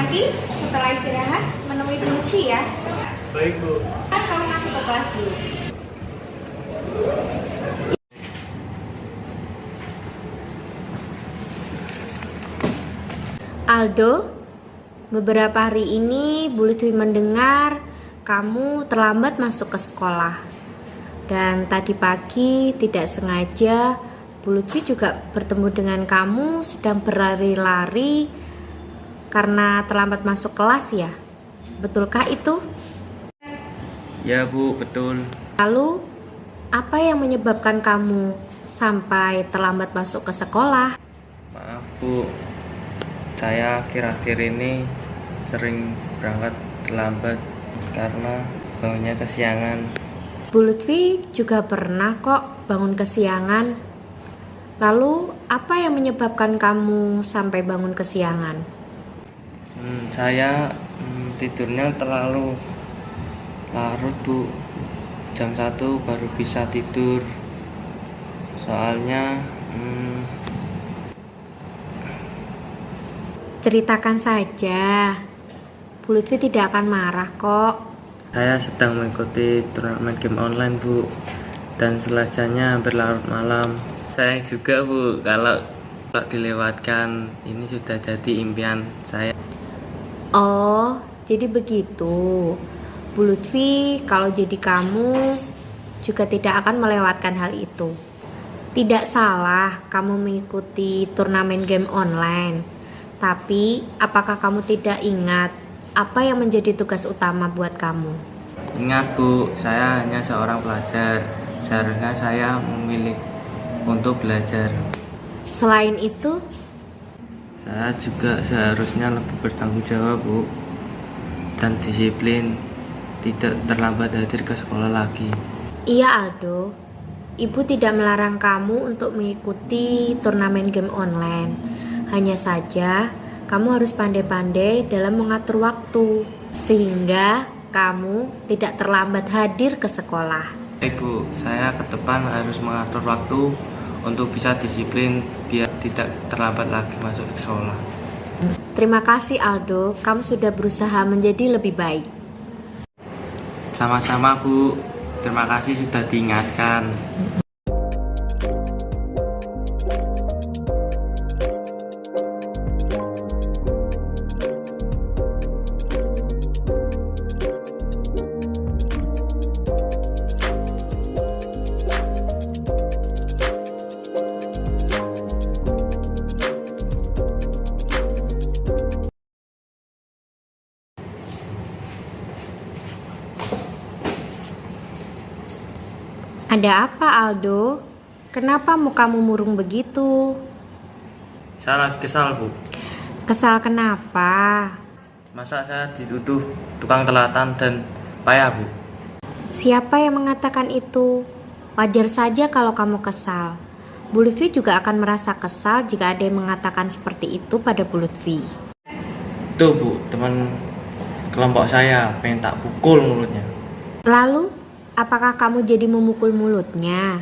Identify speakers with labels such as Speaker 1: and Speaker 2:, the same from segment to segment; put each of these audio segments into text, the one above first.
Speaker 1: Nanti setelah istirahat menemui Bu Lutfi ya.
Speaker 2: Baik, Bu.
Speaker 1: Kan kamu masuk ke kelas dulu. Aldo, beberapa hari ini Bu Lutfi mendengar kamu terlambat masuk ke sekolah. Dan tadi pagi tidak sengaja Bu Lutfi juga bertemu dengan kamu sedang berlari-lari karena terlambat masuk kelas ya. Betulkah itu?
Speaker 2: Ya, Bu, betul.
Speaker 1: Lalu, apa yang menyebabkan kamu sampai terlambat masuk ke sekolah?
Speaker 2: Maaf, Bu. Saya akhir-akhir ini sering berangkat terlambat karena bangunnya kesiangan.
Speaker 1: Bu Lutfi juga pernah kok bangun kesiangan. Lalu, apa yang menyebabkan kamu sampai bangun kesiangan?
Speaker 2: Saya tidurnya terlalu larut, Bu. Jam 1 baru bisa tidur. Soalnya
Speaker 1: Ceritakan saja. Bu Lutfi tidak akan marah kok.
Speaker 2: saya sedang mengikuti turnamen game online, Bu. Dan selesainya hampir larut malam. Sayang juga, Bu, kalau dilewatkan. Ini sudah jadi impian saya.
Speaker 1: Oh, jadi begitu. Bu Lutfi, kalau jadi kamu juga tidak akan melewatkan hal itu. Tidak salah kamu mengikuti turnamen game online. Tapi, apakah kamu tidak ingat apa yang menjadi tugas utama buat kamu?
Speaker 2: Ingat, Bu, saya hanya seorang pelajar. Seharusnya saya memilih untuk belajar.
Speaker 1: Selain itu,
Speaker 2: Saya juga seharusnya lebih bertanggung jawab, Bu, dan disiplin, tidak terlambat hadir ke sekolah lagi.
Speaker 1: iya Aldo, Ibu tidak melarang kamu untuk mengikuti turnamen game online. Hanya saja, kamu harus pandai-pandai dalam mengatur waktu, sehingga kamu tidak terlambat hadir ke sekolah.
Speaker 2: Ibu, saya ke depan harus mengatur waktu untuk bisa disiplin biar tidak terlambat lagi masuk ke sekolah.
Speaker 1: Terima kasih Aldo, kamu sudah berusaha menjadi lebih baik.
Speaker 2: Sama-sama, Bu. Terima kasih sudah diingatkan.
Speaker 1: Ada apa Aldo? Kenapa mukamu murung begitu?
Speaker 2: Saya lagi kesal, Bu.
Speaker 1: Kesal kenapa?
Speaker 2: Masa saya dituduh tukang telatan dan payah, Bu?
Speaker 1: Siapa yang mengatakan itu? Wajar saja kalau kamu kesal. Bu Lutfi juga akan merasa kesal jika ada yang mengatakan seperti itu pada Bu Lutfi.
Speaker 2: Tuh, Bu, teman kelompok saya pengen tak pukul mulutnya.
Speaker 1: Lalu, apakah kamu jadi memukul mulutnya?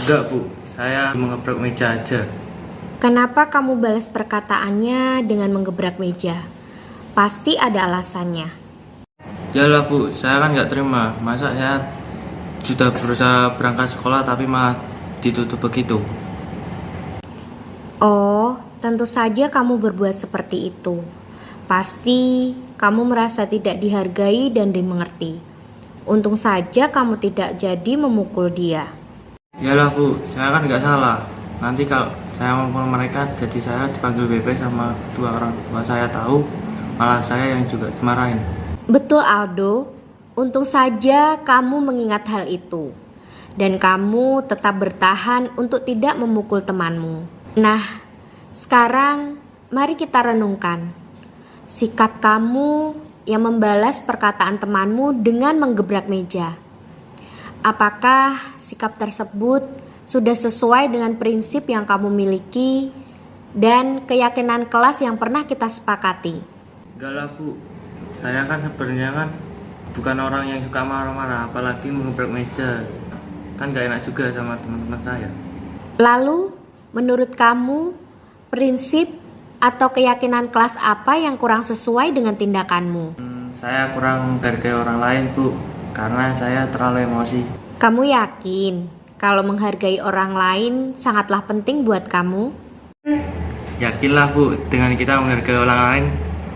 Speaker 2: Enggak, Bu, saya mengebrak meja aja.
Speaker 1: Kenapa kamu balas perkataannya dengan menggebrak meja? Pasti ada alasannya.
Speaker 2: Yalah, Bu, saya kan nggak terima. Masa saya sudah berusaha berangkat sekolah tapi malah ditutup begitu.
Speaker 1: Oh, tentu saja kamu berbuat seperti itu. Pasti kamu merasa tidak dihargai dan dimengerti. Untung saja kamu tidak jadi memukul dia.
Speaker 2: Yalah, Bu, saya kan nggak salah. Nanti kalau saya memukul mereka, jadi saya dipanggil BP sama kedua orang tua saya tahu, malah saya yang juga dimarahin.
Speaker 1: Betul Aldo, untung saja kamu mengingat hal itu. Dan kamu tetap bertahan untuk tidak memukul temanmu. Nah, sekarang mari kita renungkan. Sikap kamu yang membalas perkataan temanmu dengan menggebrak meja. Apakah sikap tersebut sudah sesuai dengan prinsip yang kamu miliki dan keyakinan kelas yang pernah kita sepakati?
Speaker 2: Enggak lah, Bu. Saya kan sebenarnya kan bukan orang yang suka marah-marah, apalagi mengebrak meja. Kan gak enak juga sama teman-teman saya.
Speaker 1: Lalu, menurut kamu, prinsip Atau keyakinan kelas apa yang kurang sesuai dengan tindakanmu?
Speaker 2: Saya kurang menghargai orang lain, Bu, karena saya terlalu emosi.
Speaker 1: Kamu yakin kalau menghargai orang lain sangatlah penting buat kamu?
Speaker 2: Yakinlah, Bu, dengan kita menghargai orang lain,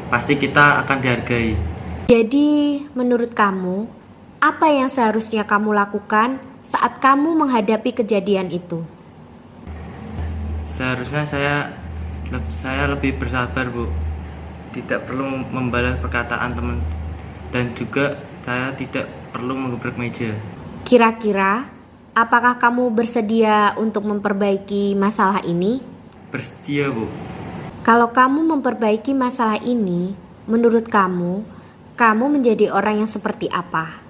Speaker 2: pasti kita akan dihargai.
Speaker 1: Jadi, menurut kamu, apa yang seharusnya kamu lakukan saat kamu menghadapi kejadian itu?
Speaker 2: Seharusnya saya lebih bersabar, Bu. Tidak perlu membalas perkataan teman, dan juga saya tidak perlu menggebrak meja.
Speaker 1: Kira-kira, apakah kamu bersedia untuk memperbaiki masalah ini?
Speaker 2: Bersedia, Bu.
Speaker 1: Kalau kamu memperbaiki masalah ini, menurut kamu menjadi orang yang seperti apa?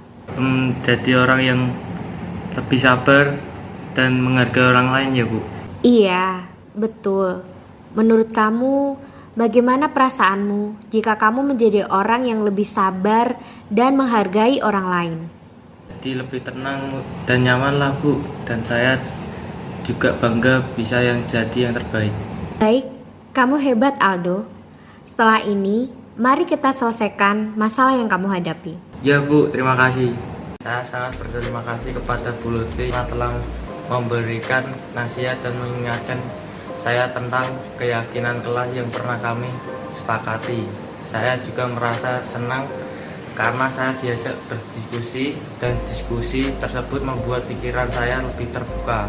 Speaker 2: Jadi orang yang lebih sabar dan menghargai orang lain, ya, Bu.
Speaker 1: Iya, betul. Menurut kamu, bagaimana perasaanmu jika kamu menjadi orang yang lebih sabar dan menghargai orang lain?
Speaker 2: Jadi lebih tenang dan nyaman lah, Bu. Dan saya juga bangga bisa jadi yang terbaik.
Speaker 1: Baik, kamu hebat Aldo. Setelah ini, mari kita selesaikan masalah yang kamu hadapi.
Speaker 2: Ya, Bu, terima kasih. Saya sangat berterima kasih kepada Bu Lutfi yang telah memberikan nasihat dan mengingatkan saya tentang keyakinan kelas yang pernah kami sepakati. Saya juga merasa senang karena saya diajak berdiskusi dan diskusi tersebut membuat pikiran saya lebih terbuka.